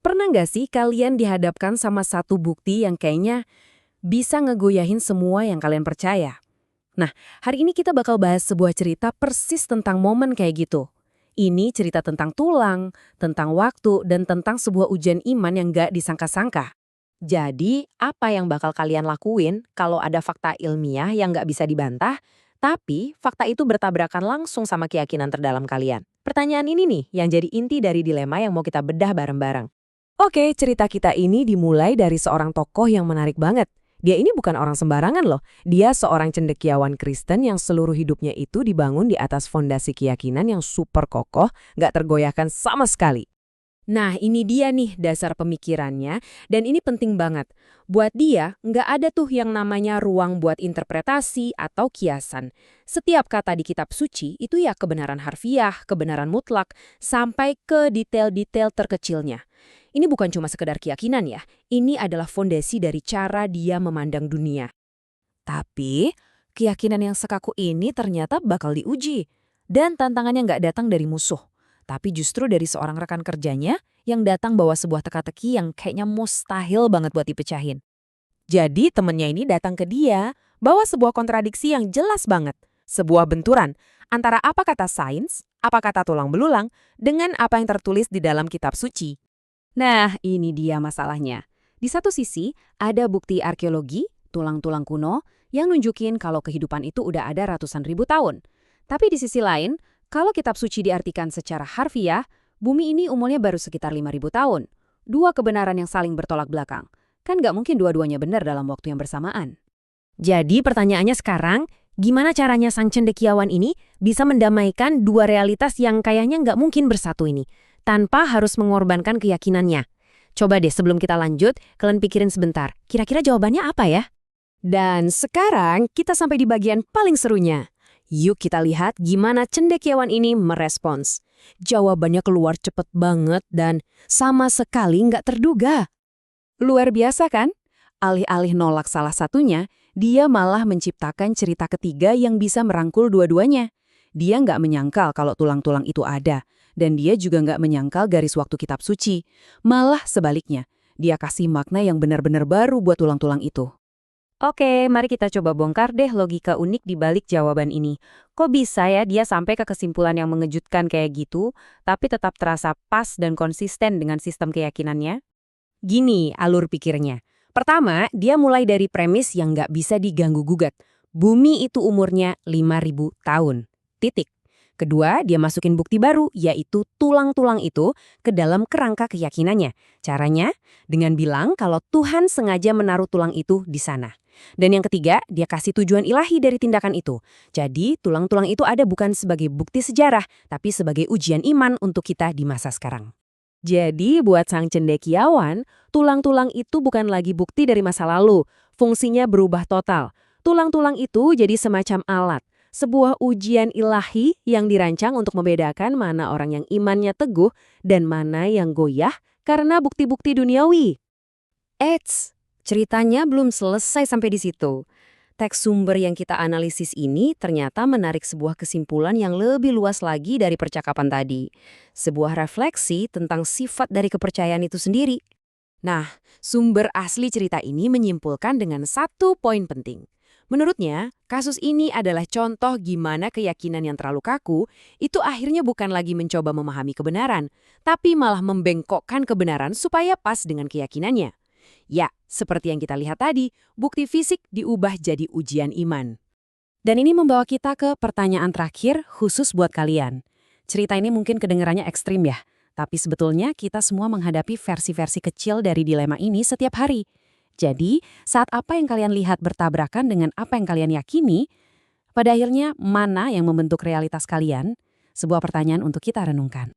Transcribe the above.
Pernah nggak sih kalian dihadapkan sama satu bukti yang kayaknya bisa ngegoyahin semua yang kalian percaya? Nah, hari ini kita bakal bahas sebuah cerita persis tentang momen kayak gitu. Ini cerita tentang tulang, tentang waktu, dan tentang sebuah ujian iman yang nggak disangka-sangka. Jadi, apa yang bakal kalian lakuin kalau ada fakta ilmiah yang nggak bisa dibantah, tapi fakta itu bertabrakan langsung sama keyakinan terdalam kalian? Pertanyaan ini nih yang jadi inti dari dilema yang mau kita bedah bareng-bareng. Oke, cerita kita ini dimulai dari seorang tokoh yang menarik banget. Dia ini bukan orang sembarangan loh. Dia seorang cendekiawan Kristen yang seluruh hidupnya itu dibangun di atas fondasi keyakinan yang super kokoh, nggak tergoyahkan sama sekali. Nah, ini dia nih dasar pemikirannya, dan ini penting banget. Buat dia, nggak ada tuh yang namanya ruang buat interpretasi atau kiasan. Setiap kata di kitab suci itu ya kebenaran harfiah, kebenaran mutlak, sampai ke detail-detail terkecilnya. Ini bukan cuma sekedar keyakinan ya, ini adalah fondasi dari cara dia memandang dunia. Tapi, keyakinan yang sekaku ini ternyata bakal diuji. Dan tantangannya nggak datang dari musuh, tapi justru dari seorang rekan kerjanya yang datang bawa sebuah teka-teki yang kayaknya mustahil banget buat dipecahin. Jadi temennya ini datang ke dia, bawa sebuah kontradiksi yang jelas banget. Sebuah benturan antara apa kata sains, apa kata tulang belulang, dengan apa yang tertulis di dalam kitab suci. Nah, ini dia masalahnya. Di satu sisi, ada bukti arkeologi, tulang-tulang kuno, yang nunjukin kalau kehidupan itu udah ada ratusan ribu tahun. Tapi di sisi lain, kalau kitab suci diartikan secara harfiah, bumi ini umurnya baru sekitar 5.000 tahun. Dua kebenaran yang saling bertolak belakang. Kan nggak mungkin dua-duanya benar dalam waktu yang bersamaan. Jadi pertanyaannya sekarang, gimana caranya sang cendekiawan ini bisa mendamaikan dua realitas yang kayaknya nggak mungkin bersatu ini, tanpa harus mengorbankan keyakinannya? Coba deh sebelum kita lanjut, kalian pikirin sebentar, kira-kira jawabannya apa ya? Dan sekarang kita sampai di bagian paling serunya. Yuk kita lihat gimana cendekiawan ini merespons. Jawabannya keluar cepet banget dan sama sekali nggak terduga. Luar biasa kan? Alih-alih nolak salah satunya, dia malah menciptakan cerita ketiga yang bisa merangkul dua-duanya. Dia nggak menyangkal kalau tulang-tulang itu ada, dan dia juga nggak menyangkal garis waktu kitab suci. Malah sebaliknya, dia kasih makna yang benar-benar baru buat tulang-tulang itu. Oke, mari kita coba bongkar deh logika unik di balik jawaban ini. Kok bisa ya dia sampai ke kesimpulan yang mengejutkan kayak gitu, tapi tetap terasa pas dan konsisten dengan sistem keyakinannya? Gini alur pikirnya. Pertama, dia mulai dari premis yang nggak bisa diganggu-gugat. Bumi itu umurnya 5.000 tahun. Titik. Kedua, dia masukin bukti baru, yaitu tulang-tulang itu ke dalam kerangka keyakinannya. Caranya, dengan bilang kalau Tuhan sengaja menaruh tulang itu di sana. Dan yang ketiga, dia kasih tujuan ilahi dari tindakan itu. Jadi, tulang-tulang itu ada bukan sebagai bukti sejarah, tapi sebagai ujian iman untuk kita di masa sekarang. Jadi, buat sang cendekiawan, tulang-tulang itu bukan lagi bukti dari masa lalu. Fungsinya berubah total. Tulang-tulang itu jadi semacam alat, sebuah ujian ilahi yang dirancang untuk membedakan mana orang yang imannya teguh dan mana yang goyah karena bukti-bukti duniawi. Eits, ceritanya belum selesai sampai di situ. Teks sumber yang kita analisis ini ternyata menarik sebuah kesimpulan yang lebih luas lagi dari percakapan tadi. Sebuah refleksi tentang sifat dari kepercayaan itu sendiri. Nah, sumber asli cerita ini menyimpulkan dengan satu poin penting. Menurutnya, kasus ini adalah contoh gimana keyakinan yang terlalu kaku itu akhirnya bukan lagi mencoba memahami kebenaran, tapi malah membengkokkan kebenaran supaya pas dengan keyakinannya. Ya, seperti yang kita lihat tadi, bukti fisik diubah jadi ujian iman. Dan ini membawa kita ke pertanyaan terakhir khusus buat kalian. Cerita ini mungkin kedengarannya ekstrim ya, tapi sebetulnya kita semua menghadapi versi-versi kecil dari dilema ini setiap hari. Jadi, saat apa yang kalian lihat bertabrakan dengan apa yang kalian yakini, pada akhirnya mana yang membentuk realitas kalian? Sebuah pertanyaan untuk kita renungkan.